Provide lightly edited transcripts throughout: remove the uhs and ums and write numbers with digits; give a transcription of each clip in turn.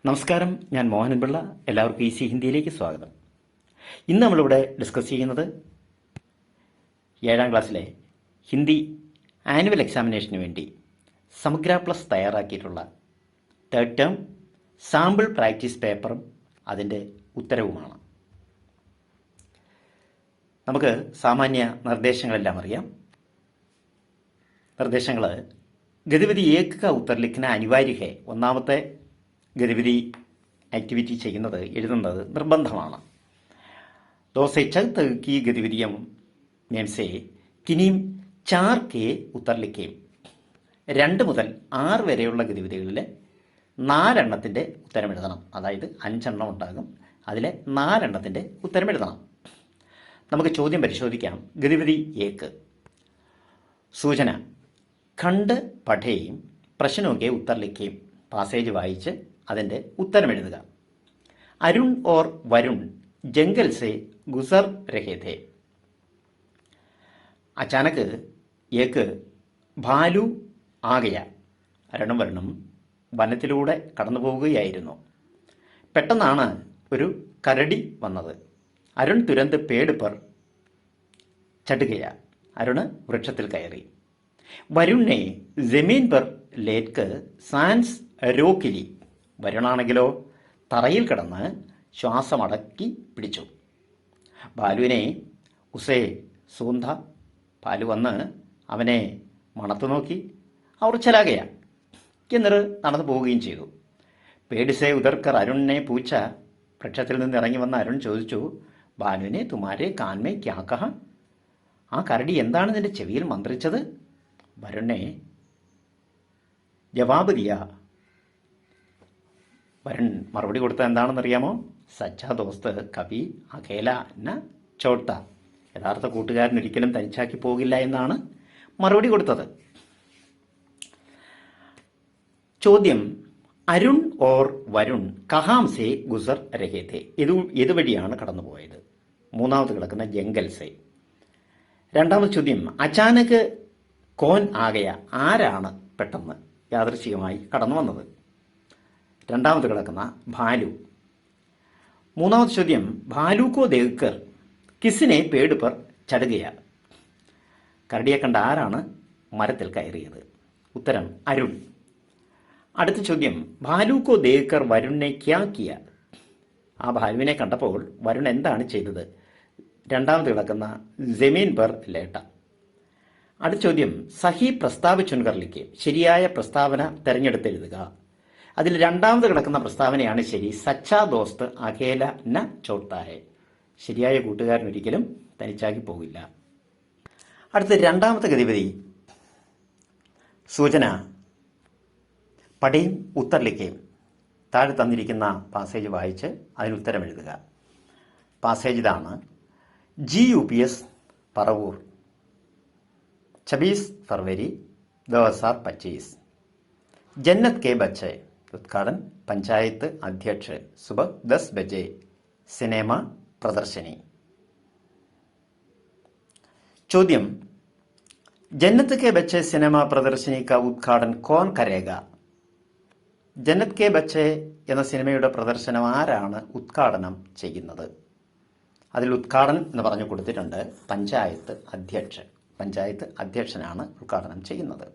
നമസ്കാരം, ഞാൻ മോഹനൻ പിള്ള. എല്ലാവർക്കും ഈസി ഹിന്ദിയിലേക്ക് സ്വാഗതം. ഇന്ന് നമ്മളിവിടെ ഡിസ്കസ് ചെയ്യുന്നത് 7ാം ക്ലാസ്സിലെ ഹിന്ദി ആനുവൽ എക്സാമിനേഷന് വേണ്ടി സമഗ്ര പ്ലസ് തയ്യാറാക്കിയിട്ടുള്ള തേർഡ് ടേം സാമ്പിൾ പ്രാക്ടീസ് പേപ്പറും അതിൻ്റെ ഉത്തരവുമാണ്. നമുക്ക് സാമാന്യ നിർദ്ദേശങ്ങളെല്ലാം അറിയാം. നിർദ്ദേശങ്ങൾ: ഗതിവിധി ഏക കാ ഉത്തർ ലിഖന അനിവാര്യ ഹെ. ഒന്നാമത്തെ ഗതിവിധി ആക്ടിവിറ്റി എഴുതുന്നത് നിർബന്ധമാണ്. ദോസെ ചക് തക് കി ഗതിവിധിയം മേംസെ കിനിയും 4 കെ ഉത്തർ ലിഖേം. 2 മുതൽ 6 വരെയുള്ള ഗതിവിധികളിൽ 4 എണ്ണത്തിൻ്റെ ഉത്തരമെഴുതണം. അതായത് 5 എണ്ണം ഉണ്ടാകും, അതിലെ 4 എണ്ണത്തിൻ്റെ ഉത്തരമെഴുതണം. നമുക്ക് ചോദ്യം പരിശോധിക്കാം. ഗതിവിധി ഏക്ക്. സൂചന: ഖണ്ഡ് പഠേയും പ്രശ്നോക്കെ ഉത്തർ ലിഖേം. പാസേജ് വായിച്ച് അതിൻ്റെ ഉത്തരമെഴുതുക. അരുൺ ഓർ വരുൺ ജംഗൽ സെ ഗുസർ രഹേ ഥേ. അച്ചാനക്ക് ഏക്ക് ഭാലു ആകയ. അരുണും വരുണും വനത്തിലൂടെ കടന്നു പോവുകയായിരുന്നു. പെട്ടെന്നാണ് ഒരു കരടി വന്നത്. അരുൺ തുരന്ത് പേട് പർ ചടുകയ. അരുണ് വൃക്ഷത്തിൽ കയറി. വരുണിനെ ജമീൻ പർ ലേറ്റ്ക് സാൻസ് രോക്കിലി. വരുണാണെങ്കിലോ തറയിൽ കിടന്ന് ശ്വാസമടക്കി പിടിച്ചു. ബാലുവിനെ ഉസേ സൂന്ത. ബാലു വന്ന് അവനെ മണത്തു നോക്കി. അവർ ചലാകയ. എന്നിട്ട് നടന്നു പോവുകയും ചെയ്തു. പേടിസേ ഉദർക്കർ അരുണിനെ പൂച്ച. വൃക്ഷത്തിൽ നിന്ന് ഇറങ്ങി വന്ന അരുൺ ചോദിച്ചു, ബാലുവിനെ തുമാരെ കാൻമേ ക്യാ കഹ. ആ കരടി എന്താണ് നിന്റെ ചെവിയിൽ മന്ത്രിച്ചത്? വരുണെ ജവാബ് ദിയ. വരുൺ മറുപടി കൊടുത്തത് എന്താണെന്നറിയാമോ? സച്ചാ ദോസ്ത് കവി അഖേല ന ചോട്ട. യഥാർത്ഥ കൂട്ടുകാരൻ ഒരിക്കലും തനിച്ചാക്കി പോകില്ല എന്നാണ് മറുപടി കൊടുത്തത്. ചോദ്യം: അരുൺ ഓർ വരുൺ കഹാം സെ ഗുസർ രഹേ ഥേ. ഇതുവഴിയാണ് കടന്നുപോയത്. മൂന്നാമത് കിടക്കുന്ന ജംഗൽ സെ. രണ്ടാമത് ചോദ്യം: അച്ചാനക് കോൻ ആകയ. ആരാണ് പെട്ടെന്ന് യാദൃശ്ചികമായി കടന്നു വന്നത്? രണ്ടാമത് കിടക്കുന്ന ഭാലു. മൂന്നാമത് ചോദ്യം: ഭാലു കോ ദേഖ്കർ കിസിനെ പേട് പർ ചടുകയ. കരടിയെ കണ്ട ആരാണ് മരത്തിൽ കയറിയത്? ഉത്തരം: അരുൺ. അടുത്ത ചോദ്യം: ഭാലു കോ ദേഖ്കർ വരുണിനെ ക്യാ കിയ. ആ ഭാലുവിനെ കണ്ടപ്പോൾ വരുൺ എന്താണ് ചെയ്തത്? രണ്ടാമത് കിടക്കുന്ന ജമീൻ പർ ലേട്ട. അടുത്ത ചോദ്യം: സഹി പ്രസ്താവ് ചുൻകർ ലിഖേ. ശരിയായ പ്രസ്താവന തിരഞ്ഞെടുത്തെഴുതുക. അതിൽ രണ്ടാമത് കിടക്കുന്ന പ്രസ്താവനയാണ് ശരി. സച്ചാ ദോസ്ത് അഖേല ന ചോട്ടാഹെ. ശരിയായ കൂട്ടുകാരൻ ഒരിക്കലും തനിച്ചാക്കി പോകില്ല. അടുത്ത രണ്ടാമത്തെ ഗതിവിധി സൂചന: പഠേയും ഉത്തർ ലിഖേം. താഴെ തന്നിരിക്കുന്ന പാസേജ് വായിച്ച് അതിന് ഉത്തരം എഴുതുക. പാസേജ് ഇതാണ്: GUPS പറവൂർ 26 फरवरी 2025. जन्नत के बच्चे. उद्घाटन पंचायत अध्यक्ष सुबह 10 बजे. सिनेमा प्रदर्शनी. ചോദ്യം: ജന്നത്ത് കെ ബച്ചെ സിനിമ പ്രദർശനി കാ ഉദ്ഘാടൻ കോൺ കരേഗ. ജന്നത്ത് കെ ബച്ചെ എന്ന സിനിമയുടെ പ്രദർശനം ആരാണ് ഉദ്ഘാടനം ചെയ്യുന്നത്? അതിൽ ഉദ്ഘാടൻ എന്ന് പറഞ്ഞു കൊടുത്തിട്ടുണ്ട് പഞ്ചായത്ത് അധ്യക്ഷൻ. പഞ്ചായത്ത് അധ്യക്ഷനാണ് ഉദ്ഘാടനം ചെയ്യുന്നത്.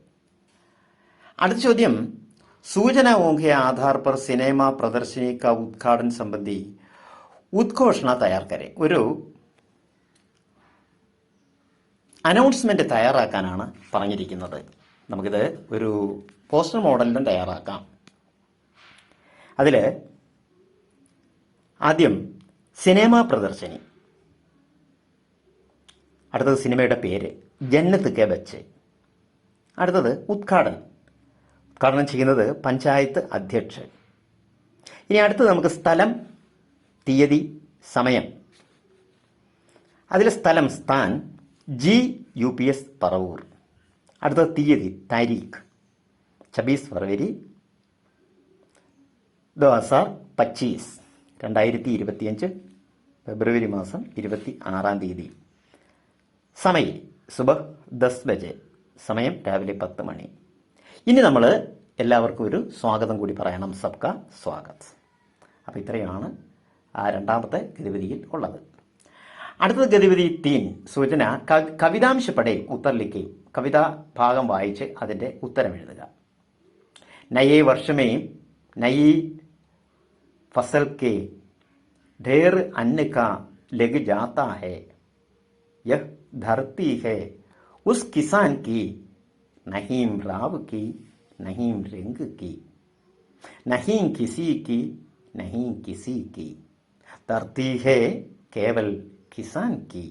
അടുത്ത ചോദ്യം: സൂചനओं के आधार पर സിനിമ പ്രദർശനി का ഉദ്ഘാടൻ സംബന്ധി ഉദ്ഘോഷണ തയ്യാർ കരെ. ഒരു അനൗൺസ്മെന്റ് തയ്യാറാക്കാനാണ് പറഞ്ഞിരിക്കുന്നത്. നമുക്കിത് ഒരു പോസ്റ്റർ മോഡലിലും തയ്യാറാക്കാം. അതിൽ ആദ്യം സിനിമ പ്രദർശനി, അടുത്തത് സിനിമയുടെ പേര് ജന്നത്ത് കെ ബച്ചെ, അടുത്തത് ഉദ്ഘാടനം ചെയ്യുന്നത് പഞ്ചായത്ത് അധ്യക്ഷൻ. ഇനി അടുത്തത് നമുക്ക് സ്ഥലം, തീയതി, സമയം. അതിലെ സ്ഥലം സ്ഥാൻ GUPS പറവൂർ. അടുത്തത് തീയതി താരീഖ് 26 ഫറവരി 2025 2025 ഫെബ്രുവരി മാസം 26-ാം തീയതി. സമയം സുബഹ് 10 ബജെ. സമയം രാവിലെ 10 മണി. ഇനി നമ്മൾ എല്ലാവർക്കും ഒരു സ്വാഗതം കൂടി പറയണം. സബ്കാ സ്വാഗത്. അപ്പോൾ ഇത്രയാണ് ആ രണ്ടാമത്തെ ഗതിവിധിയിൽ ഉള്ളത്. അടുത്തത് ഗതിവിധി 3 സൂചന കവിതാംശ പടേ ഉത്തർ കവിതാ ഭാഗം വായിച്ച് അതിൻ്റെ ഉത്തരം എഴുതുക. നയേ വർഷമേ നയി फसल के ढेर अन्न का लग जाता है, यह धरती है उस किसान की, नहीं राव की नहीं रंग की, नहीं किसी की नहीं किसी की, धरती है കേവൽ കിസാൻ की.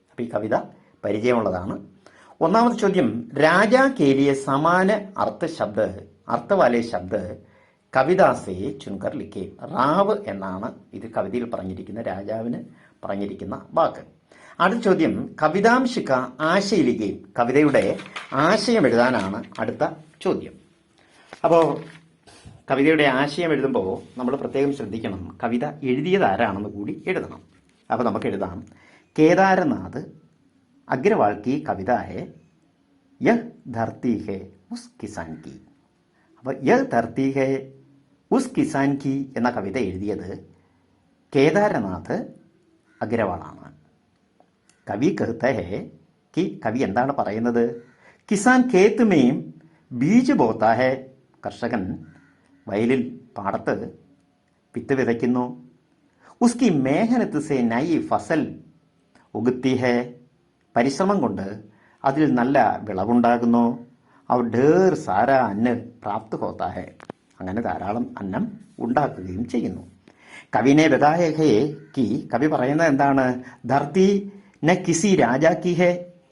അപ്പോൾ ഈ കവിത പരിചയമുള്ളതാണ്. ഒന്നാമത്തെ ചോദ്യം, രാജാ കേലിയ സമാന അർത്ഥവാലെ ശബ്ദ കവിതാസെ ചുൻകർ ലിഖേ. റാവ് എന്നാണ് ഇത് കവിതയിൽ പറഞ്ഞിരിക്കുന്ന രാജാവിന് പറഞ്ഞിരിക്കുന്ന വാക്ക്. അടുത്ത ചോദ്യം, കവിതാംശിക ആശയിലിഖേ. കവിതയുടെ ആശയം എഴുതാനാണ് അടുത്ത ചോദ്യം. അപ്പോൾ കവിതയുടെ ആശയം എഴുതുമ്പോൾ നമ്മൾ പ്രത്യേകം ശ്രദ്ധിക്കണം, കവിത എഴുതിയത് ആരാണെന്ന് കൂടി എഴുതണം. അപ്പോൾ നമുക്ക് എഴുതാം, കേദാരനാഥ് അഗ്രവാൾ की കവിത है यह धरती है उस किसान की. അപ്പോൾ യഹ് ധർത്തി ഹെ ഉസ് കിസാൻ കി എന്ന കവിത എഴുതിയത് കേദാരനാഥ് അഗ്രവാളാണ്. കവി കഹത്ത ഹെ കി, കവി എന്താണ് പറയുന്നത്, കിസാൻ ഖേത്ത് മേം ബീജ് ബോത്ത ഹെ. കർഷകൻ വയലിൽ പാടത്ത് വിത്ത് വിതയ്ക്കുന്നു. ഉസ്കി മേഹനത്ത് സെ നയി ഫസൽ ഉഗത്തി ഹെ. പരിശ്രമം കൊണ്ട് അതിൽ നല്ല വിളവുണ്ടാകുന്നു. അവർ ഢേർ സാര അന്ന പ്രാപ്ത് ഹോത്ത ഹെ. അങ്ങനെ ധാരാളം അന്നം ഉണ്ടാക്കുകയും ചെയ്യുന്നു. കവിനെ ബതായ ഹെ കി, കവി പറയുന്നത് എന്താണ്, ധർത്തി ന കിസി രാജാ കി ഹെ.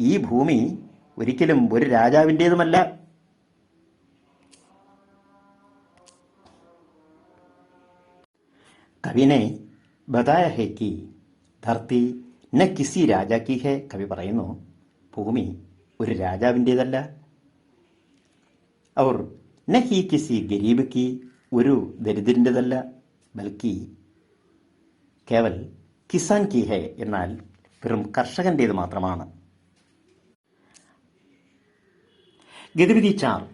ഈ ഭൂമി ഒരിക്കലും ഒരു രാജാവിൻ്റേതുമല്ല. കവിനെ ബതായ ഹെ കി ധർത്തി ന കിസി രാജാ കി ഹെ. കവി പറയുന്നു, ഭൂമി ഒരു രാജാവിൻ്റേതല്ല. അവർ നഹി കിസി ഗരീബ് കി, ഒരു ദരിദ്രൻ്റെതല്ല. ബൽക്കി കേവൽ കിസാൻ കി ഹെ, എന്നാൽ വെറും കർഷകൻ്റേത് മാത്രമാണ്. ഗതിവിധി 4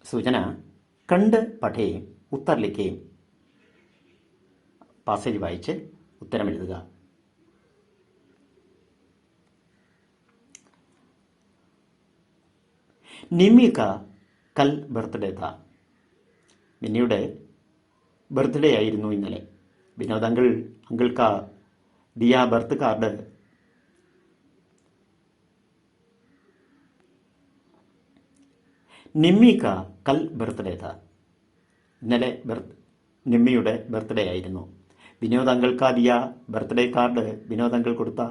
സൂചന കണ്ട് പഠേ ഉത്തർ ലിഖേ. പാസേജ് വായിച്ച് ഉത്തരം എഴുതുക. നിമ്മി കാ കൽ ബർത്ത്ഡേ താ. മിന്നിയുടെ ബർത്ത്ഡേ ആയിരുന്നു ഇന്നലെ. വിനോദ് അങ്കിൾക്ക ദിയ ബർത്ത് കാർഡ്. നിമ്മി കാ കൽ ബർത്ത്ഡേ താ. ഇന്നലെ നിമ്മിയുടെ ബർത്ത്ഡേ ആയിരുന്നു. വിനോദ് അങ്കിൾക്ക ദിയ ബർത്ത്ഡേ കാർഡ്. വിനോദ് അങ്കിൾ കൊടുത്ത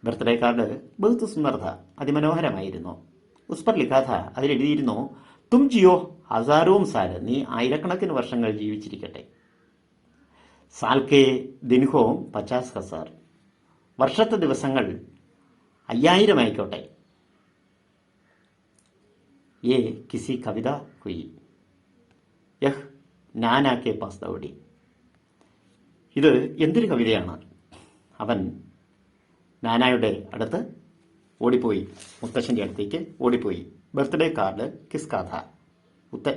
ബർത്ത്ഡേ കാർഡ് ബഹുത്ത് സുന്ദർ താ, അതിമനോഹരമായിരുന്നു. ഉസ്പർ ലിഖാ ഥാ, അതിലെഴുതിയിരുന്നു, തും ജിയോ ഹസാരോം സാൽ, നീ ആയിരക്കണക്കിന് വർഷങ്ങൾ ജീവിച്ചിരിക്കട്ടെ. സാൽ കെ ദിൻഹോം 50,000, വർഷത്തെ ദിവസങ്ങൾ 5000 ആയിക്കോട്ടെ. യേ കിസി കവിത ഹുയി, യഹ് നാനാ കെ പാസ് ദൗടി. ഇത് എന്തൊരു കവിതയാണ്. അവൻ നാനായുടെ അടുത്ത് ഓടിപ്പോയി, മുത്തശ്ശൻ്റെ അടുത്തേക്ക് ഓടിപ്പോയി. ബർത്ത്ഡേ കാർഡ് കിസ്കാ ഥാ.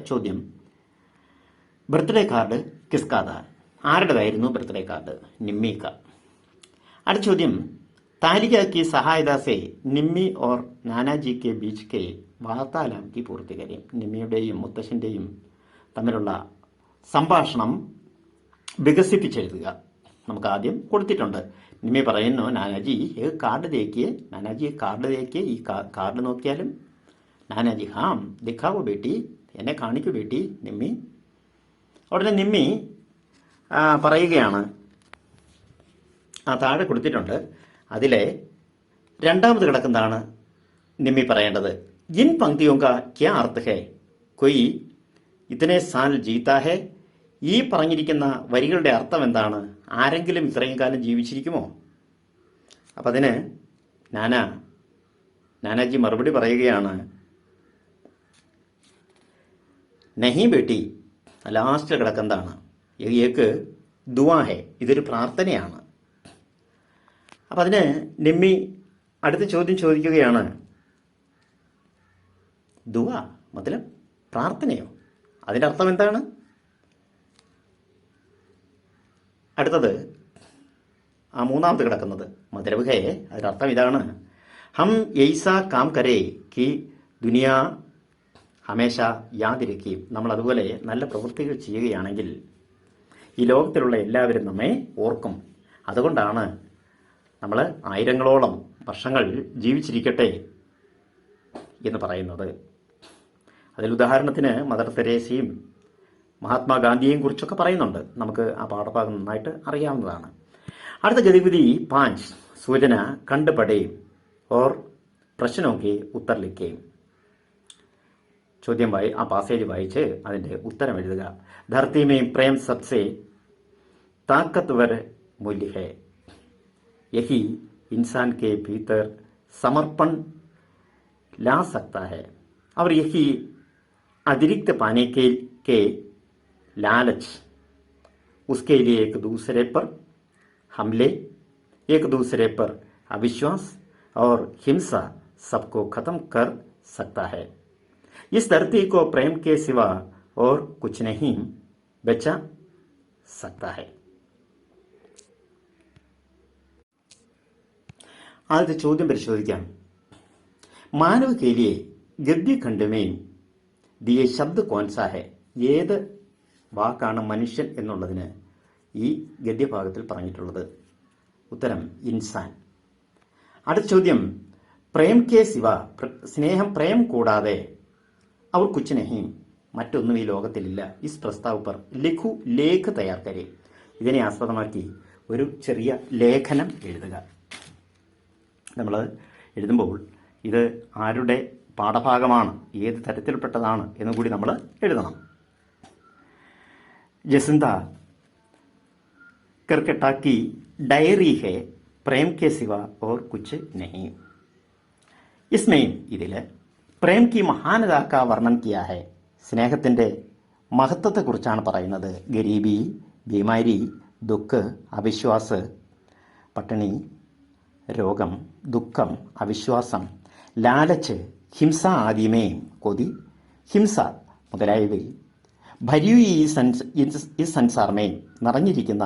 ചോദ്യം, ബർത്ത്ഡേ കാർഡ് കിസ്കാ ഥാ, ആരുടേതായിരുന്നു ബർത്ത്ഡേ കാർഡ്? നിമ്മിക്ക. അടുത്ത ചോദ്യം, താലിക की सहायता से നിമ്മി और നാനാജി के बीच के വാർത്താലാം की പൂർത്തി കരയും. നിമ്മിയുടെയും മുത്തശ്ശൻ്റെയും തമ്മിലുള്ള സംഭാഷണം വികസിപ്പിച്ചെഴുതുക. നമുക്ക് ആദ്യം കൊടുത്തിട്ടുണ്ട്. നിമ്മി പറയുന്നു, നാനാജി കാർഡ് ദേക്കിയേ, നാനാജി കാർഡ് ദേക്കിയേ, ഈ കാർഡ് നോക്കിയാലും. നാനാജി ഹാം ദിഖാവോ ബേട്ടി, എന്നെ കാണിക്കൂ ബേട്ടി. നിമ്മി ഉടനെ നിമ്മി പറയുകയാണ്, താഴെ കൊടുത്തിട്ടുണ്ട്, അതിലെ രണ്ടാമത് കിടക്കുന്നതാണ് നിമ്മി പറയേണ്ടത്. ജിൻ പങ്ക്തിയോ കാ ക്യാ അർത്ഥ ഹേ, കൊയ് ഇതനെ സാൽ ജീത്താ ഹേ. ഈ പറഞ്ഞിരിക്കുന്ന വരികളുടെ അർത്ഥം എന്താണ്? ആരെങ്കിലും ഇത്രയും കാലം ജീവിച്ചിരിക്കുമോ? അപ്പം അതിന് നാനാജി മറുപടി പറയുകയാണ്, നഹി ബേട്ടി. ലാസ്റ്റ് കിടക്കുന്നതാണ് ഏക്ക് ദുആ ഹേ, ഇതൊരു പ്രാർത്ഥനയാണ്. അപ്പം അതിന് നിമ്മി അടുത്ത ചോദ്യം ചോദിക്കുകയാണ്, ദുആ മതലബ് പ്രാർത്ഥനയോ? അതിൻ്റെ അർത്ഥം എന്താണ്? അടുത്തത് മൂന്നാമത് കിടക്കുന്നത് മതലബ് ഹേ, അതിനർത്ഥം ഇതാണ്: ഹം യൈസ കാം കരേ കി ദുനിയ ഹമേശ യാദ് രഖീം. നമ്മൾ അതുപോലെ നല്ല പ്രവൃത്തികൾ ചെയ്യുകയാണെങ്കിൽ ഈ ലോകത്തിലുള്ള എല്ലാവരും നമ്മെ ഓർക്കും. അതുകൊണ്ടാണ് നമ്മൾ ആയിരങ്ങളോളം വർഷങ്ങൾ ജീവിച്ചിരിക്കട്ടെ എന്ന് പറയുന്നത്. അതിൽ ഉദാഹരണത്തിന് മദർ തെരേസയും മഹാത്മാഗാന്ധിയെയും കുറിച്ചൊക്കെ പറയുന്നുണ്ട്. നമുക്ക് ആ പാഠഭാഗം നന്നായിട്ട് അറിയാവുന്നതാണ്. അടുത്ത ഗതിവിധി 5 സൂചന കണ്ട് പഠേയും ഓർ പ്രശ്നമൊക്കെ ഉത്തർ ലിഖേയും. ചോദ്യം ആ പാസേജ് വായിച്ച് അതിൻ്റെ ഉത്തരം എഴുതുക. ധർത്തി മേ പ്രേം സബ്സെ താക്കത്വർ മൂല്യ ഹൈ, യഹി इंसान के भीतर समर्पण ला सकता है और यही अतिरिक्त पाने के लालच उसके लिए एक दूसरे पर हमले, एक दूसरे पर अविश्वास और हिंसा सबको खत्म कर सकता है. इस धरती को प्रेम के सिवा और कुछ नहीं बचा सकता है. ആദ്യത്തെ ചോദ്യം പരിശോധിക്കാം. മാനവ കേലിയെ ഗദ്യഖണ്ഡമേ ദിയെ ശബ്ദ കോൻസാ ഹെ. ഏത് വാക്കാണ് മനുഷ്യൻ എന്നുള്ളതിന് ഈ ഗദ്യഭാഗത്തിൽ പറഞ്ഞിട്ടുള്ളത്? ഉത്തരം ഇൻസാൻ. അടുത്ത ചോദ്യം, പ്രേം കെ സിവ, സ്നേഹം പ്രേം കൂടാതെ അവർ കുച്ച് നഹീം, മറ്റൊന്നും ഈ ലോകത്തിലില്ല. ഇസ് പ്രസ്താവ് പർ ലഘു ലേഖ തയ്യാർ കരെ. ഇതിനെ ആസ്പദമാക്കി ഒരു ചെറിയ ലേഖനം എഴുതുക. നമ്മൾ എഴുതുമ്പോൾ ഇത് ആരുടെ പാഠഭാഗമാണ്, ഏത് തരത്തിൽപ്പെട്ടതാണ് എന്നും കൂടി നമ്മൾ എഴുതണം. ജസിന്ത കർക്കട്ടാക്കി ഡയറി ഹെ പ്രേം കെ സിവ ഓർ കുച്ച് നഹീ. ഇസ്മേം ഇതിൽ പ്രേം കി മഹാനത കാ വർണ്ണം കിയാ ഹെ. സ്നേഹത്തിൻ്റെ മഹത്വത്തെക്കുറിച്ചാണ് പറയുന്നത്. ഗരീബി, ബീമാരി, ദുഃഖ്, അവിശ്വാസ്, പട്ടിണി, രോഗം, ദുഃഖം, അവിശ്വാസം, ലാലച്ച്, ഹിംസ ആദിമേ, കൊതി, ഹിംസ മുതലായവയിൽ ഭരിയു ഈ സൻസാർമേ, നിറഞ്ഞിരിക്കുന്ന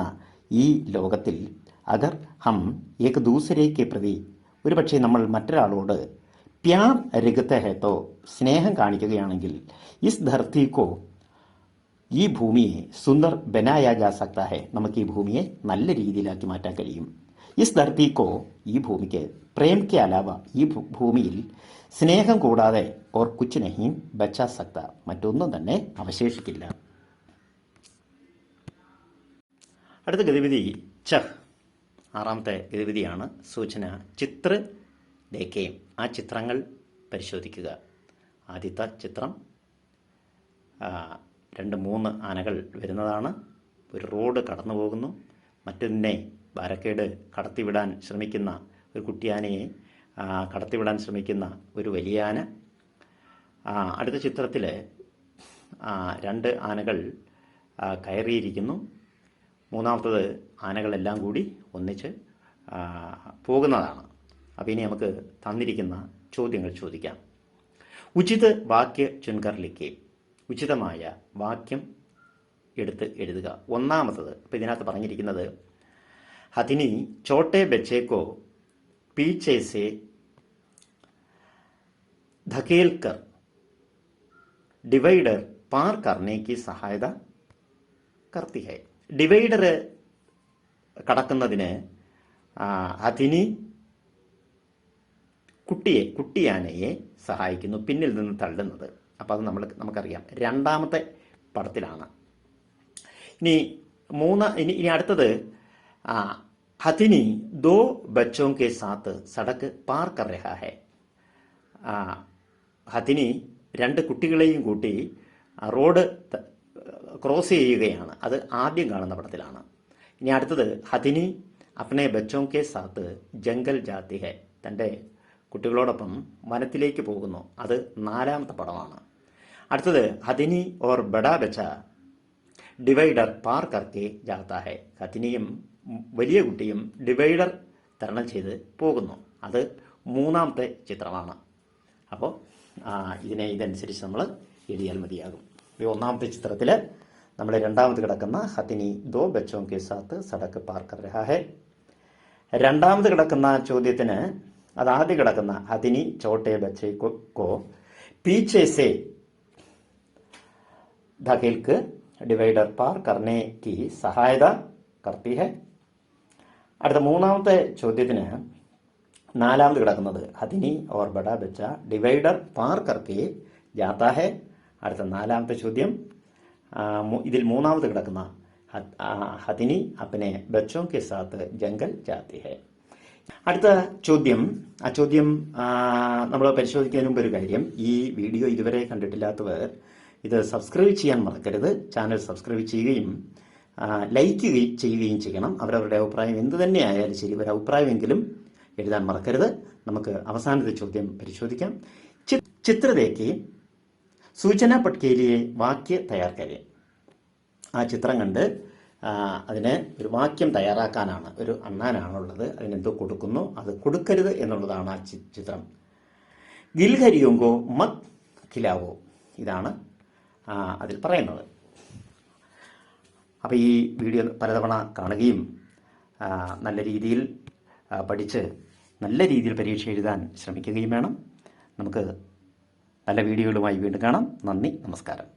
ഈ ലോകത്തിൽ, അഗർ ഹം ഏക് ദൂസരേക്ക് പ്രതി, ഒരുപക്ഷെ നമ്മൾ മറ്റൊരാളോട് പ്യാർ രഗത്തെ ഹേത്തോ, സ്നേഹം കാണിക്കുകയാണെങ്കിൽ, ഇസ് ധർത്തിക്കോ, ഈ ഭൂമിയെ സുന്ദർ ബനായാ ജാ സക്താ ഹെ, നമുക്ക് ഈ ഭൂമിയെ നല്ല രീതിയിലാക്കി മാറ്റാൻ കഴിയും. ഇസ് ധർത്തിക്കോ, ഈ ഭൂമിക്ക്, പ്രേം കെ അലാവ, ഈ ഭൂമിയിൽ സ്നേഹം കൂടാതെ, ഓർ കുച്ച് നഹീം ബച്ചാ സക്ത, മറ്റൊന്നും തന്നെ അവശേഷിക്കില്ല. അടുത്ത ഗതിവിധി ചഹ്, ആറാമത്തെ ഗതിവിധിയാണ് സൂചന ചിത്ര ദേക്കേം. ആ ചിത്രങ്ങൾ പരിശോധിക്കുക. ആദ്യത്തെ ചിത്രം 2-3 ആനകൾ വരുന്നതാണ്. ഒരു റോഡ് കടന്നു പോകുന്നു. മറ്റൊന്നിനെ ബാരക്കേട് കടത്തിവിടാൻ ശ്രമിക്കുന്ന ഒരു കുട്ടിയാനയെ കടത്തിവിടാൻ ശ്രമിക്കുന്ന ഒരു വലിയ ആന. അടുത്ത ചിത്രത്തിൽ 2 ആനകൾ കയറിയിരിക്കുന്നു. മൂന്നാമത്തത് ആനകളെല്ലാം കൂടി ഒന്നിച്ച് പോകുന്നതാണ്. അപ്പോൾ ഇനി നമുക്ക് തന്നിരിക്കുന്ന ചോദ്യങ്ങൾ ചോദിക്കാം. ഉചിത വാക്യ ചുൻകർ ലിഖേ. ഉചിതമായ വാക്യം എടുത്ത് എഴുതുക. ഒന്നാമത്തത്, അപ്പോൾ ഇതിനകത്ത് പറഞ്ഞിരിക്കുന്നത്, ഹതിനി ചോട്ടെ ബച്ചേക്കോ പീച്ചേ സെ ധകേൽക്കർ ഡിവൈഡർ പാർ കർണേ കി സഹായത കർത്തി ഹൈ. ഡിവൈഡർ കടക്കുന്നതിന് ഹതിനി കുട്ടിയാനയെ സഹായിക്കുന്നു, പിന്നിൽ നിന്ന് തള്ളുന്നത്. അപ്പോൾ അത് നമുക്കറിയാം, രണ്ടാമത്തെ പടത്തിലാണ്. ഇനി അടുത്തത്, ഹതിനി ദോ ബച്ചോं के साथ സടക്ക് പാർ കർ രഹാ ഹൈ. ഹതിനി 2 കുട്ടികളെയും കൂട്ടി റോഡ് ക്രോസ് ചെയ്യുകയാണ്. അത് ആദ്യം കാണുന്ന പടത്തിലാണ്. ഇനി അടുത്തത്, ഹതിനി അപ്നെ ബച്ചോं के साथ ജംഗൽ ജാത്തി ഹൈ. തൻ്റെ കുട്ടികളോടൊപ്പം വനത്തിലേക്ക് പോകുന്നു. അത് 4ാമത്തെ പടമാണ്. അടുത്തത്, ഹതിനി ഓർ ബഡാ ബച്ച ഡിവൈഡർ പാർ കർക്കെ ജാത്താ ഹൈ. ഹതിനിയും വലിയ കുട്ടിയും ഡിവൈഡർ തരണം ചെയ്ത് പോകുന്നു. അത് 3ാമത്തെ ചിത്രമാണ്. അപ്പോൾ ഇതനുസരിച്ച് നമ്മൾ എഴുതിയാൽ മതിയാകും. ഈ 1ാമത്തെ ചിത്രത്തിൽ നമ്മൾ രണ്ടാമത് കിടക്കുന്ന ഹത്തിനി ദോ ബച്ചോं के साथ सड़क पार कर रहा है. രണ്ടാമത് കിടക്കുന്ന ചോദ്യത്തിന് അത് ആദ്യം കിടക്കുന്ന ഹതിനി ചോട്ടെ ബച്ചെ കോ പീछे से धकेल कर डिवाइडर पार करने की സഹായത करती है. അടുത്ത മൂന്നാമത്തെ ചോദ്യത്തിന് നാലാമത് കിടക്കുന്നത് ഹതിനി ഓർ ബഡാ ബച്ച ഡിവൈഡർ പാർ കർക്കെ ജാത്താ ഹെ. അടുത്ത നാലാമത്തെ ചോദ്യം ഇതിൽ മൂന്നാമത് കിടക്കുന്ന ഹതിനി അപ്പനെ ബച്ചോं के साथ ജംഗൽ ജാത്തി ഹെ. അടുത്ത ചോദ്യം, ആ ചോദ്യം നമ്മൾ പരിശോധിക്കുന്നതിന് മുമ്പ് ഒരു കാര്യം, ഈ വീഡിയോ ഇതുവരെ കണ്ടിട്ടില്ലാത്തവർ ഇത് സബ്സ്ക്രൈബ് ചെയ്യാൻ മറക്കരുത്. ചാനൽ സബ്സ്ക്രൈബ് ചെയ്യുകയും ലൈക്ക് ചെയ്യുകയും ചെയ്യണം. അവരവരുടെ അഭിപ്രായം എന്ത് തന്നെയായാലും ശരി, ഒരു അഭിപ്രായമെങ്കിലും എഴുതാൻ മറക്കരുത്. നമുക്ക് അവസാനത്തെ ചോദ്യം പരിശോധിക്കാം. ചിത്രരേഖ സൂചന പട്ടികയിലെ വാക്യ തയ്യാർ കരെ. ആ ചിത്രം കണ്ട് അതിന് ഒരു വാക്യം തയ്യാറാക്കാനാണ്. ഒരു അണ്ണാനാണുള്ളത്, അതിനെന്തോ കൊടുക്കുന്നു, അത് കൊടുക്കരുത് എന്നുള്ളതാണ് ആ ചിത്രം. ഗിൽഹരിയോങ്കോ മത് ഖിലാവോ, ഇതാണ് അതിൽ പറയുന്നത്. അപ്പോൾ ഈ വീഡിയോ പലതവണ കാണുകയും നല്ല രീതിയിൽ പഠിച്ച് നല്ല രീതിയിൽ പരീക്ഷ എഴുതാൻ ശ്രമിക്കുകയും വേണം. നമുക്ക് നല്ല വീഡിയോകളുമായി വീണ്ടും കാണാം. നന്ദി, നമസ്കാരം.